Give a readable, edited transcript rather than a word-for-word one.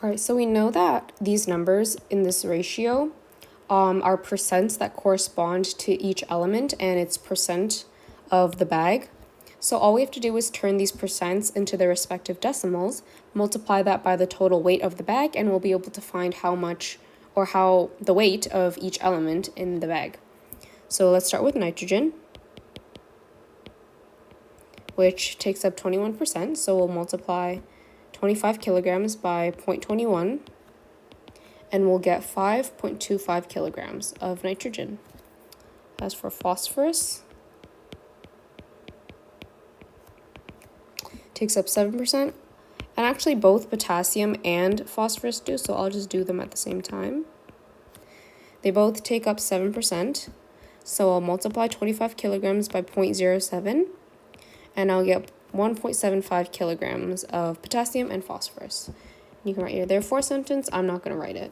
All right, so we know that these numbers in this ratio are percents that correspond to each element and its percent of the bag. So all we have to do is turn these percents into their respective decimals, multiply that by the total weight of the bag, and we'll be able to find how much or how the weight of each element in the bag. So let's start with nitrogen, which takes up 21%. So we'll multiply 25 kilograms by 0.21, and we'll get 5.25 kilograms of nitrogen. As for phosphorus, takes up 7%, and actually both potassium and phosphorus do, so I'll just do them at the same time. They both take up 7%, so I'll multiply 25 kilograms by 0.07, and I'll get 1.75 kilograms of potassium and phosphorus. You can write your therefore sentence. I'm not going to write it.